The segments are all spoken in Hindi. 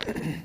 जय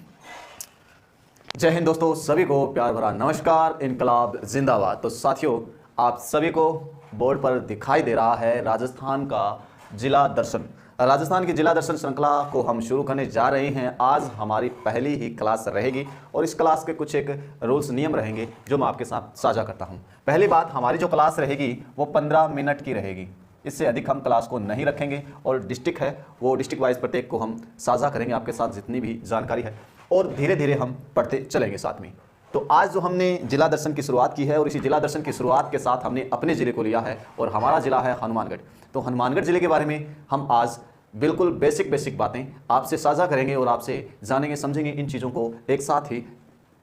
हिंद दोस्तों, सभी को प्यार भरा नमस्कार। इनकलाब जिंदाबाद। तो साथियों, आप सभी को बोर्ड पर दिखाई दे रहा है राजस्थान का जिला दर्शन। राजस्थान की जिला दर्शन श्रृंखला को हम शुरू करने जा रहे हैं। आज हमारी पहली ही क्लास रहेगी और इस क्लास के कुछ एक रूल्स नियम रहेंगे जो मैं आपके साथ साझा करता हूं। पहली बात, हमारी जो क्लास रहेगी वो 15 मिनट की रहेगी। इससे अधिक हम क्लास को नहीं रखेंगे और डिस्ट्रिक्ट है वो डिस्ट्रिक्ट वाइज प्रत्येक को हम साझा करेंगे आपके साथ जितनी भी जानकारी है, और धीरे धीरे हम पढ़ते चलेंगे साथ में। तो आज जो हमने जिला दर्शन की शुरुआत की है और इसी जिला दर्शन की शुरुआत के साथ हमने अपने ज़िले को लिया है और हमारा ज़िला है हनुमानगढ़। तो हनुमानगढ़ ज़िले के बारे में हम आज बिल्कुल बेसिक बातें आपसे साझा करेंगे और आपसे जानेंगे समझेंगे, इन चीज़ों को एक साथ ही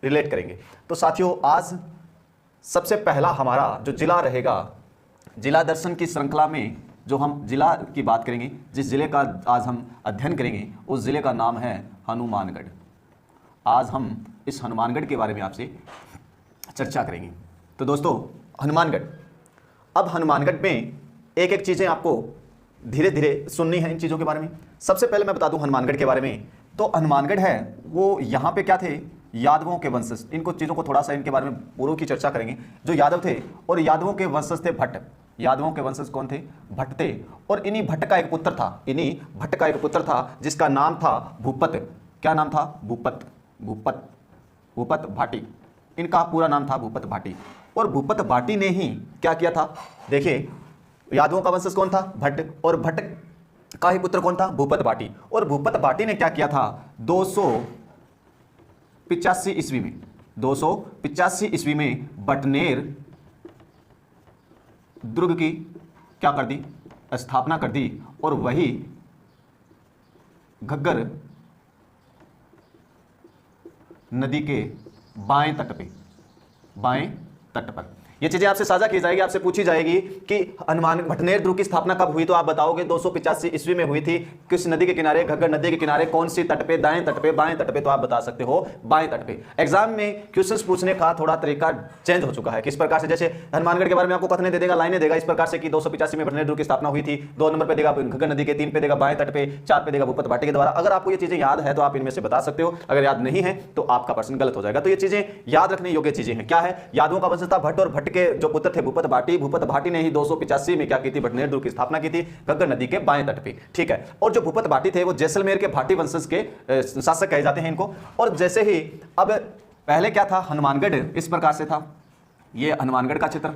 रिलेट करेंगे। तो साथियों, आज सबसे पहला हमारा जो जिला रहेगा, जिला दर्शन की श्रृंखला में जो हम जिला की बात करेंगे, जिस ज़िले का आज हम अध्ययन करेंगे उस ज़िले का नाम है हनुमानगढ़। आज हम इस हनुमानगढ़ के बारे में आपसे चर्चा करेंगे। तो दोस्तों, हनुमानगढ़, अब हनुमानगढ़ में एक एक चीज़ें आपको धीरे धीरे सुननी है इन चीज़ों के बारे में। सबसे पहले मैं बता दूं हनुमानगढ़ के बारे में। तो हनुमानगढ़ है वो यहाँ पे क्या थे, यादवों के वंशज। इनको चीज़ों को थोड़ा सा इनके बारे में पूर्व की चर्चा करेंगे। जो यादव थे और यादवों के वंशज थे भट्ट। यादवों के वंशज कौन थे? भट्ट थे। और इन्हीं भट्ट का एक पुत्र था, इन्हीं भट्ट का एक पुत्र था जिसका नाम था भूपत। क्या नाम था? भूपत। भूपत भूपत भाटी, इनका पूरा नाम था भूपत भाटी। और भूपत भाटी ने ही क्या किया था, देखिए, यादवों का वंशज कौन था? भट्ट। और भट्ट का ही पुत्र कौन था? भूपत भाटी। और भूपत भाटी ने क्या किया था, 285 ईस्वी में, 285 ईस्वी में बटनेर दुर्ग की क्या कर दी, स्थापना कर दी। और वही घग्गर नदी के बाएं तट पे, बाएं तट पर ये चीजें आपसे साझा की जाएगी। आपसे पूछी जाएगी कि हनुमान भटनेर दुर्ग की स्थापना कब हुई, तो आप बताओगे 285 ईस्वी में हुई थी। किस नदी के किनारे? घग्गर नदी के किनारे। कौन सी तट पे? दाएं तट पे, बाएं तट पे। तो आप बता सकते हो बाएं तट पे। एग्जाम में क्वेश्चंस पूछने का थोड़ा तरीका चेंज हो चुका है। किस प्रकार से? जैसे हनुमानगढ़ के बारे में आपको कथन दे देगा, लाइनें देगा इस प्रकार से कि 285 में भटनेर दुर्ग की स्थापना हुई थी। 2 नंबर पे देगा घग्गर नदी के, 3 पे देगा बाएं तट पे, 4 पे देगा भूपत भाटी के द्वारा। अगर आपको ये चीजें याद है तो आप इनमें से बता सकते हो, अगर याद नहीं है तो आपका प्रश्न गलत हो जाएगा। तो ये चीजें याद रखने योग्य चीजें हैं। क्या है? यादवों का वंशज था भट्ट और भट्ट के जो पुत्र थे भूपत भाटी। भूपत भाटी ने ही 285 में क्या की थी, भटनेर दुर्ग की स्थापना की थी घग्गर नदी के बाएं तट पे। ठीक है। और जो भूपत भाटी थे वो जैसलमेर के भाटी वंशज के शासक कहे जाते हैं इनको। और जैसे ही अब पहले क्या था, हनुमानगढ़ इस प्रकार से था, ये हनुमानगढ़ का क्षेत्र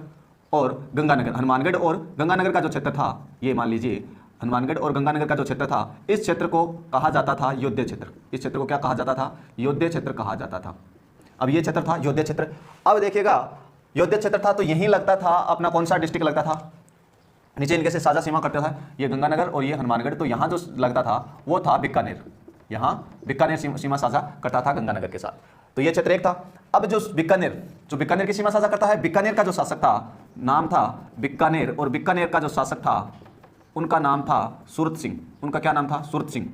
और गंगानगर, हनुमानगढ़ और गंगानगर का जो क्षेत्र था, ये मान लीजिए हनुमानगढ़ और गंगानगर का जो क्षेत्र था, इस क्षेत्र को कहा जाता था योध्य क्षेत्र। इस क्षेत्र को क्या कहा जाता था? योध्य क्षेत्र कहा जाता था। अब ये क्षेत्र था योध्य क्षेत्र। अब देखिएगा, योध्य क्षेत्र था तो यहीं लगता था अपना कौन सा डिस्ट्रिक्ट लगता था, नीचे इनके से साझा सीमा करता था, ये गंगानगर और ये हनुमानगढ़। तो यहाँ जो लगता था वो था बीकानेर। यहाँ बीकानेर सीमा साझा करता था गंगानगर के साथ। तो ये क्षेत्र एक था। अब जो बीकानेर की सीमा साझा करता है, बीकानेर का जो शासक था नाम था बीकानेर, और बीकानेर का जो शासक था उनका नाम था सूरत सिंह। उनका क्या नाम था? सूरत सिंह।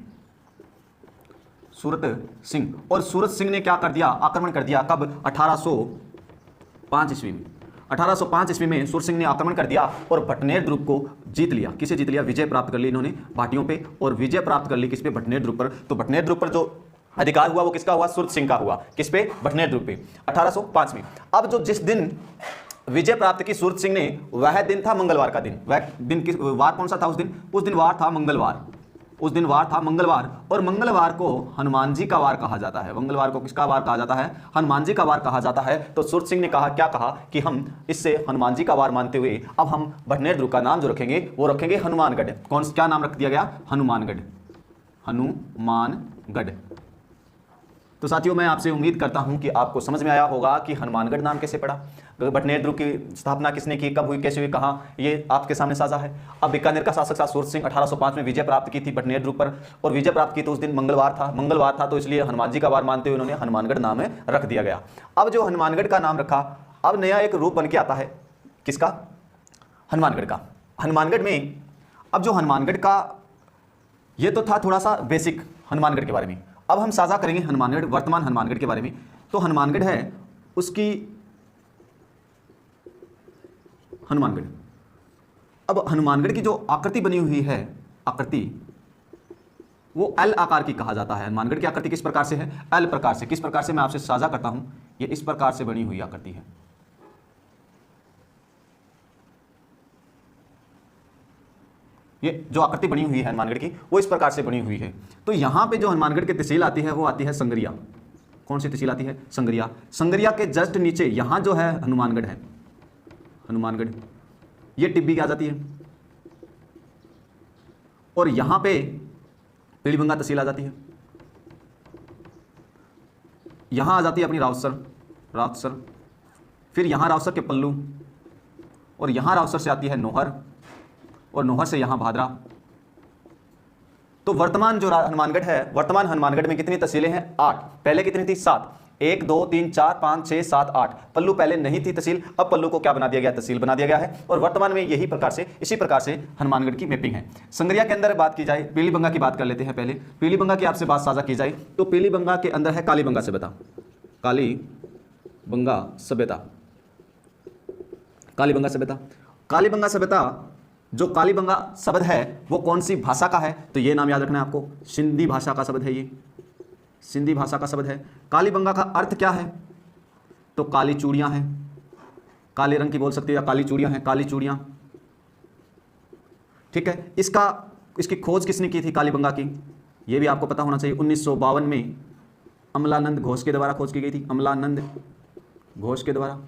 सूरत सिंह। और सूरत सिंह ने क्या कर दिया, आक्रमण कर दिया। कब? 1805 ईस्वी में। 1805 ईस्वी में सूरत सिंह ने आक्रमण कर दिया और भटनेर दुर्ग को जीत लिया। किसे जीत लिया? विजय प्राप्त कर ली इन्होंने भाटियों पे, और विजय प्राप्त कर ली किस पे? भटनेर दुर्ग पर। तो भटनेर दुर्ग पर जो अधिकार हुआ वो किसका हुआ? सूरत सिंह का हुआ। किस पे? भटनेर दुर्ग पे, 1805 में। अब जो जिस दिन विजय प्राप्त की सूरत सिंह ने, वह दिन था मंगलवार का दिन। वह दिन किस वार कौन सा था उस दिन? उस दिन वार था मंगलवार। उस दिन वार था मंगलवार। और मंगलवार को हनुमान जी का वार कहा जाता है। मंगलवार को किसका वार कहा जाता है? हनुमान जी का वार कहा जाता है। तो सूरत सिंह ने कहा, क्या कहा कि हम इससे हनुमान जी का वार मानते हुए अब हम भटनेर दुर्ग का नाम जो रखेंगे वो रखेंगे हनुमानगढ़। क्या नाम रख दिया गया? हनुमानगढ़। हनुमानगढ़। तो साथियों, मैं आपसे उम्मीद करता हूं कि आपको समझ में आया होगा कि हनुमानगढ़ नाम कैसे पड़ा, भटनेर दुर्ग की स्थापना किसने की, कब हुई, कैसे हुई, कहाँ, ये आपके सामने साझा है। अब बीकानेर का शासक था सूरत सिंह, 1805 में विजय प्राप्त की थी भटनेर दुर्ग पर, और विजय प्राप्त की तो उस दिन मंगलवार था तो इसलिए हनुमान जी का वार मानते हुए उन्होंने हनुमानगढ़ नाम रख दिया गया। अब जो हनुमानगढ़ का नाम रखा, अब नया एक रूप बन के आता है किसका? हनुमानगढ़ का। हनुमानगढ़ में अब जो हनुमानगढ़ का, ये तो था थोड़ा सा बेसिक हनुमानगढ़ के बारे में। अब हम साझा करेंगे हनुमानगढ़, वर्तमान हनुमानगढ़ के बारे में। तो हनुमानगढ़ है उसकी हनुमानगढ़। अब हनुमानगढ़ की जो आकृति बनी हुई है, आकृति वो एल आकार की कहा जाता है। हनुमानगढ़ की आकृति किस प्रकार से है? एल प्रकार से। किस प्रकार से मैं आपसे साझा करता हूं, ये इस प्रकार से बनी हुई आकृति है। ये जो आकृति बनी हुई है हनुमानगढ़ की वो इस प्रकार से बनी हुई है। तो यहां पे जो हनुमानगढ़ की तहसील आती है वो आती है संगरिया। कौन सी तहसील आती है? संगरिया। संगरिया के जस्ट नीचे यहां जो है हनुमानगढ़ है, हनुमानगढ़, ये टिब्बी आ जाती है, और यहां पे पीलीबंगा तहसील आ जाती है। यहां आ जाती है अपनी रावसर, रावसर, फिर यहां रावसर के पल्लू, और यहां रावसर से आती है नोहर, और नोहर से यहां भादरा। तो वर्तमान जो हनुमानगढ़ है, वर्तमान हनुमानगढ़ में कितनी तहसीलें हैं? 8। पहले कितनी थी? 7। 1 2 3 4 5 6 7 8। पल्लू पहले नहीं थी तहसील, अब पल्लू को क्या बना दिया गया? तहसील बना दिया गया है। और वर्तमान में यही प्रकार से, इसी प्रकार से हनुमानगढ़ की मैपिंग है। संगरिया के अंदर बात की जाए, पीलीबंगा की बात कर लेते हैं पहले। पीलीबंगा की आपसे बात साझा की जाए तो पीलीबंगा के अंदर है कालीबंगा सभ्यता, कालीबंगा सभ्यता, कालीबंगा सभ्यता। कालीबंगा सभ्यता, जो कालीबंगा शब्द है वो कौन सी भाषा का है? तो ये नाम याद रखना है आपको, सिंधी भाषा का शब्द है, ये सिंधी भाषा का शब्द है। कालीबंगा का अर्थ क्या है? तो काली चूड़ियां हैं, काले रंग की बोल सकते हो, या काली चूड़ियां हैं, काली चूड़ियां, ठीक है। इसकी खोज किसने की थी कालीबंगा की? ये भी आपको पता होना चाहिए। 1952 में अमलानंद घोष के द्वारा खोज की गई थी, अमलानंद घोष के द्वारा।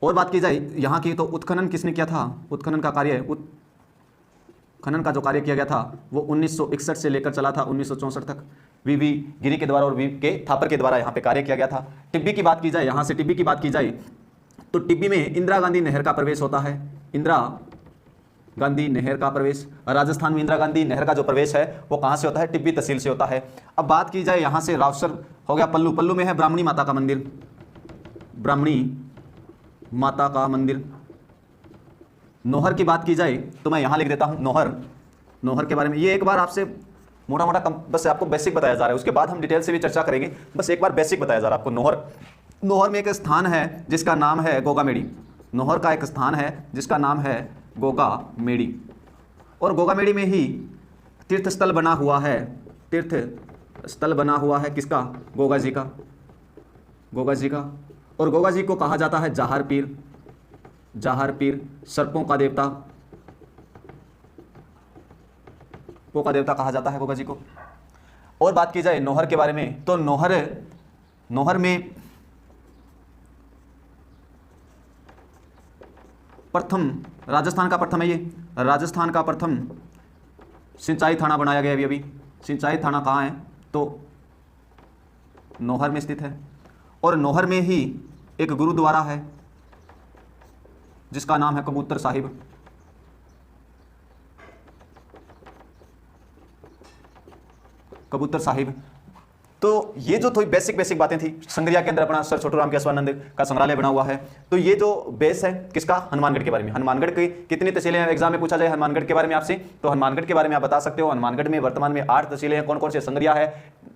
और बात की जाए यहाँ की तो उत्खनन किसने किया था? उत्खनन का कार्य, उत्खनन का जो कार्य किया गया था वो 1961 से लेकर चला था 1964 तक। वी गिरी के द्वारा और वी के थापर के द्वारा यहाँ पे कार्य किया गया था। टिब्बी की बात की जाए, यहाँ से टिब्बी की बात की जाए तो टिब्बी में इंदिरा गांधी नहर का प्रवेश होता है, इंदिरा गांधी नहर का प्रवेश। राजस्थान में इंदिरा गांधी नहर का जो प्रवेश है वो कहाँ से होता है? टिब्बी तहसील से होता है। अब बात की जाए यहाँ से रावसर हो गया, पल्लू, पल्लू में है ब्राह्मणी माता का मंदिर, ब्राह्मणी माता का मंदिर। नोहर की बात की जाए तो मैं यहाँ लिख देता हूँ नोहर, नोहर के बारे में ये एक बार आपसे मोटा मोटा बस आपको बेसिक बताया जा रहा है, उसके बाद हम डिटेल से भी चर्चा करेंगे। बस एक बार बेसिक बताया जा रहा है आपको। नोहर, नोहर में एक स्थान है जिसका नाम है गोगामेड़ी। नोहर का एक स्थान है जिसका नाम है गोगामेड़ी, और गोगामेड़ी में ही तीर्थ स्थल बना हुआ है, तीर्थ स्थल बना हुआ है किसका? गोगा जी का, गोगा जी का। और गोगा जी को कहा जाता है जाहर पीर, जाहर पीर, सर्पों का देवता, सर्पों का देवता कहा जाता है गोगा जी को। और बात की जाए नोहर के बारे में तो नोहर, नोहर में प्रथम, राजस्थान का प्रथम है ये, राजस्थान का प्रथम सिंचाई थाना बनाया गया अभी। सिंचाई थाना कहाँ है? तो नोहर में स्थित है। और नोहर में ही एक गुरुद्वारा है जिसका नाम है कबूतर साहिब, कबूतर साहिब। तो ये जो थोड़ी बेसिक बातें थी। संगरिया के अंदर अपना सर छोटूराम केशवानंद का संग्रहालय बना हुआ है। तो ये जो बेस है किसका? हनुमानगढ़ के बारे में। हनुमानगढ़ की कितनी तहसीलें हैं? एग्जाम में पूछा जाए हनुमानगढ़ के बारे में आपसे तो हनुमानगढ़ के बारे में आप बता सकते हो। हनुमानगढ़ में वर्तमान में 8 तहसीलें हैं। कौन कौन से? संगरिया है,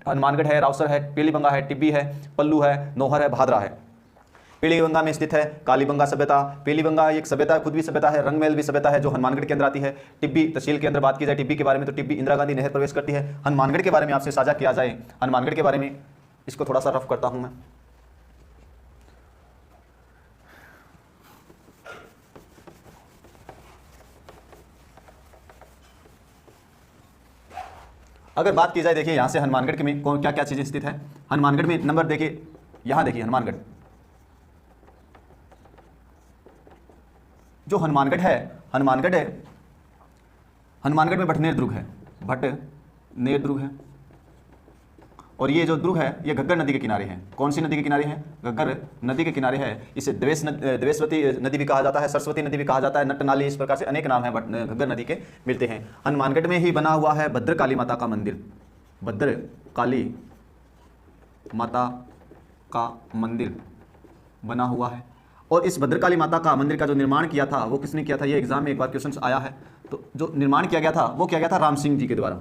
हनुमानगढ़ है, रावसर है, पीलीबंगा है, टिब्बी है, पल्लू है, नोहर है, भादरा है। पीलीबंगा में स्थित है कालीबंगा सभ्यता। पीलीबंगा एक सभ्यता खुद भी सभ्यता है, रंगमहल भी सभ्यता है जो हनुमानगढ़ के अंदर आती है। टिब्बी तहसील के अंदर बात की जाए टिब्बी के बारे में तो टिब्बी इंदिरा गांधी नहर प्रवेश करती है। हनुमानगढ़ के बारे में आपसे साझा किया जाए, हनुमानगढ़ के बारे में इसको थोड़ा सा रफ करता हूं मैं। अगर बात की जाए देखिए यहां से हनुमानगढ़ में कौन क्या क्या चीजें स्थित है। हनुमानगढ़ में नंबर देखिए, यहां देखिए हनुमानगढ़, जो हनुमानगढ़ है, हनुमानगढ़ है, हनुमानगढ़ में भटनेर दुर्ग है, भटनेर दुर्ग है। और ये जो दुर्ग है ये घग्गर नदी के किनारे है। कौन सी नदी के किनारे है? घग्गर नदी के किनारे है। इसे देवेशवती नदी भी कहा जाता है, सरस्वती नदी भी कहा जाता है, नटनाली, इस प्रकार से अनेक नाम है घग्गर नदी के मिलते हैं। हनुमानगढ़ में ही बना हुआ है भद्रकाली माता का मंदिर, भद्रकाली माता का मंदिर बना हुआ है। और इस भद्रकाली माता का मंदिर का जो निर्माण किया था वो किसने किया था? ये एग्जाम में एक बार क्वेश्चन आया है। तो जो निर्माण किया गया था वो किया गया था राम सिंह जी के द्वारा,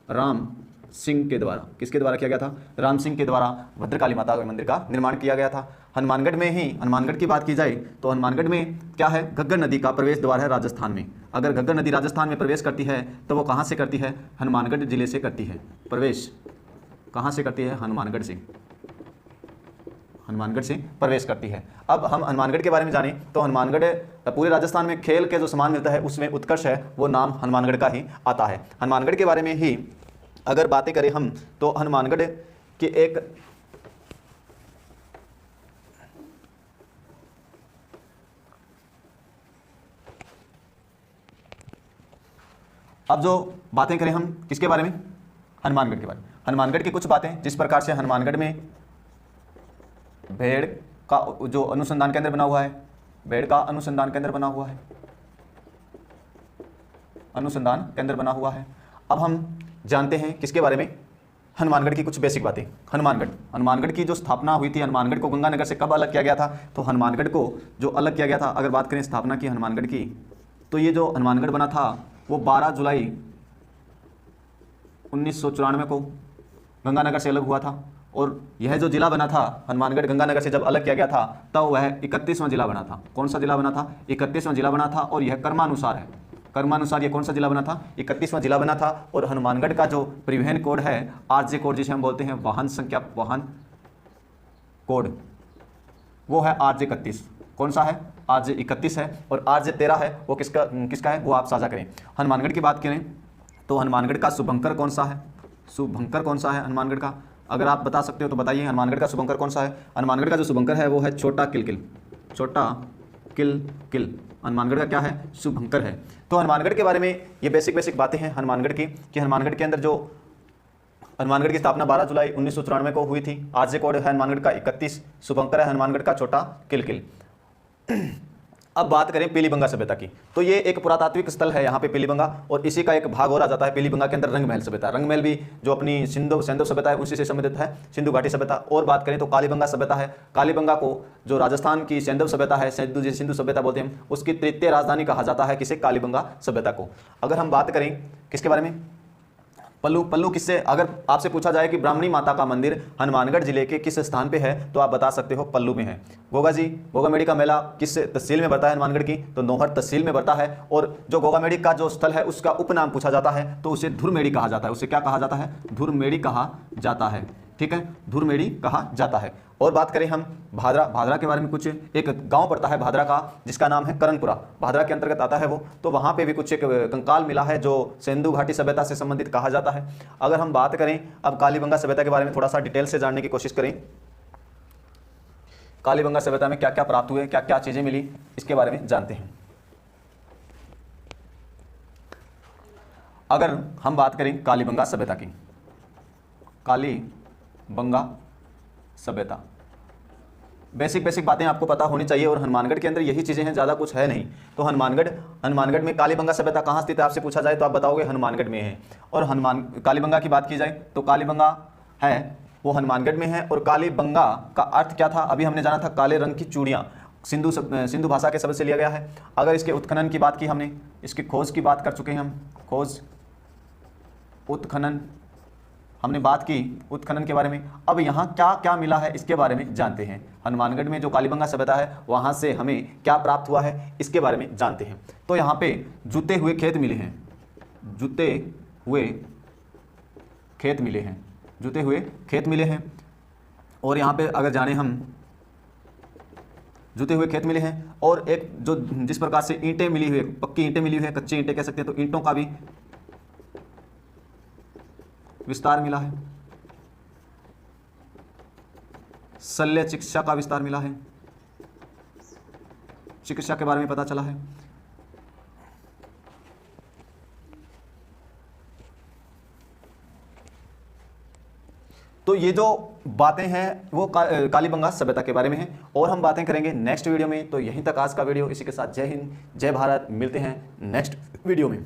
राम सिंह के द्वारा। किसके द्वारा किया गया था? राम सिंह के द्वारा भद्रकाली माता के मंदिर का निर्माण किया गया था। हनुमानगढ़ में ही, हनुमानगढ़ की बात की जाए तो हनुमानगढ़ में क्या है, घग्गर नदी का प्रवेश द्वार है राजस्थान में। अगर घग्गर नदी राजस्थान में प्रवेश करती है तो वो कहाँ से करती है, हनुमानगढ़ जिले से करती है प्रवेश। कहाँ से करती है, हनुमानगढ़ से, हनुमानगढ़ से प्रवेश करती है। अब हम हनुमानगढ़ के बारे में जानें तो हनुमानगढ़ पूरे राजस्थान में खेल के जो सामान मिलता है उसमें उत्कर्ष है, वो नाम हनुमानगढ़ का ही आता है। हनुमानगढ़ के बारे में ही अगर बातें करें हम तो हनुमानगढ़ की एक अब जो बातें करें हम किसके बारे में, हनुमानगढ़ के बारे में। हनुमानगढ़ की कुछ बातें, जिस प्रकार से हनुमानगढ़ में भेड़ का जो अनुसंधान केंद्र बना हुआ है, भेड़ का अनुसंधान केंद्र बना हुआ है, अनुसंधान केंद्र बना हुआ है। अब हम जानते हैं किसके बारे में, हनुमानगढ़ की कुछ बेसिक बातें। हनुमानगढ़ की जो स्थापना हुई थी, हनुमानगढ़ को गंगानगर से कब अलग किया गया था, तो हनुमानगढ़ को जो अलग किया गया था, अगर बात करें स्थापना की हनुमानगढ़ की, तो ये जो हनुमानगढ़ बना था वो 12 जुलाई 1994 को गंगानगर से अलग हुआ था। और यह जो जिला बना था हनुमानगढ़, गंगानगर से जब अलग किया गया था तब वह 31वां जिला बना था। कौन सा जिला बना था, 31वां जिला बना था। और यह कर्मानुसार है, कर्मानुसार ये कौन सा जिला बना था, 31वां जिला बना था। और हनुमानगढ़ का जो परिवहन कोड है, आरजे कोड जिसे हम बोलते हैं, वाहन संख्या, वाहन कोड, वो है आरजे 31। कौन सा है, आरजे 31 है। और आरजे 13 है, वो किसका है, वो आप साझा करें। हनुमानगढ़ की बात करें तो हनुमानगढ़ का शुभंकर कौन सा है, शुभंकर कौन सा है हनुमानगढ़ का, अगर आप बता सकते हो तो बताइए। हनुमानगढ़ का शुभंकर कौन सा है, हनुमानगढ़ का जो शुभंकर है वो है छोटा किलकिल, छोटा किल हनुमानगढ़ का क्या है, शुभंकर है। तो हनुमानगढ़ के बारे में ये बेसिक बातें हैं हनुमानगढ़ की, कि हनुमानगढ़ के अंदर जो हनुमानगढ़ की स्थापना 12 जुलाई 1994 को हुई थी। आरजे कोड है हनुमानगढ़ का 31, शुभंकर है हनुमानगढ़ का छोटा किलकिल। अब बात करें पीलीबंगा सभ्यता की, तो ये एक पुरातात्विक स्थल है यहाँ पे पीलीबंगा, और इसी का एक भाग और आ जाता है पीलीबंगा के अंदर रंगमहल सभ्यता। रंगमहल भी जो अपनी सिंधु सभ्यता है उसी से संबंधित है, सिंधु घाटी सभ्यता। और बात करें तो कालीबंगा सभ्यता है, कालीबंगा को जो राजस्थान की सैंधव सभ्यता है, सिंधु सभ्यता बोलते हैं, उसकी तृतीय राजधानी कहा जाता है किसे, कालीबंगा सभ्यता को। अगर हम बात करें किसके बारे में, पल्लू किससे, अगर आपसे पूछा जाए कि ब्राह्मणी माता का मंदिर हनुमानगढ़ जिले के किस स्थान पे है तो आप बता सकते हो पल्लू में है। गोगामेड़ी का मेला किस तहसील में पड़ता है हनुमानगढ़ की, तो नौहर तहसील में पड़ता है। और जो गोगामेड़ी का जो स्थल है उसका उपनाम पूछा जाता है तो उसे धुरमेड़ी कहा जाता है, उसे क्या कहा जाता है, धुरमेड़ी कहा जाता है। ठीक है, धुरमेड़ी कहा जाता है। और बात करें हम भादरा के बारे में, कुछ एक गांव पड़ता है भादरा का जिसका नाम है करणपुरा, भादरा के अंतर्गत आता है वो। तो वहाँ पे भी कुछ एक कंकाल मिला है जो सिंधु घाटी सभ्यता से संबंधित कहा जाता है। अगर हम बात करें अब कालीबंगा सभ्यता के बारे में, थोड़ा सा डिटेल से जानने की कोशिश करें, कालीबंगा सभ्यता में क्या क्या प्राप्त हुए, क्या क्या चीज़ें मिली, इसके बारे में जानते हैं। अगर हम बात करें कालीबंगा सभ्यता की, कालीबंगा सभ्यता, बेसिक बातें आपको पता होनी चाहिए। और हनुमानगढ़ के अंदर यही चीज़ें हैं, ज़्यादा कुछ है नहीं। तो हनुमानगढ़ में कालीबंगा सभ्यता कहाँ स्थित है, आपसे पूछा जाए तो आप बताओगे हनुमानगढ़ में है। और कालीबंगा की बात की जाए तो कालीबंगा है वो हनुमानगढ़ में है। और कालीबंगा का अर्थ क्या था, अभी हमने जाना था, काले रंग की चूड़ियाँ, सिंधु भाषा के शब्द से लिया गया है। अगर इसके उत्खनन की बात की हमने, इसकी खोज की बात कर चुके हैं हम, खोज उत्खनन हमने बात की उत्खनन के बारे में। अब यहाँ क्या क्या मिला है इसके बारे में जानते हैं। हनुमानगढ़ में जो कालीबंगा सभ्यता है वहाँ से हमें क्या प्राप्त हुआ है इसके बारे में जानते हैं। तो यहाँ पे जुते हुए खेत मिले हैं, जुते हुए खेत मिले हैं, जुते हुए खेत मिले हैं। और यहाँ पे अगर जाने हम, जुते हुए खेत मिले हैं। और एक जो जिस प्रकार से ईंटें मिली हुई, पक्की ईंटें मिली हुई है, कच्ची ईंटें कह सकते हैं, तो ईंटों का भी विस्तार मिला है। शल्य चिकित्सा का विस्तार मिला है, चिकित्सा के बारे में पता चला है। तो ये जो बातें हैं वो कालीबंगा सभ्यता के बारे में हैं। और हम बातें करेंगे नेक्स्ट वीडियो में। तो यहीं तक आज का वीडियो, इसी के साथ जय हिंद जय भारत, मिलते हैं नेक्स्ट वीडियो में।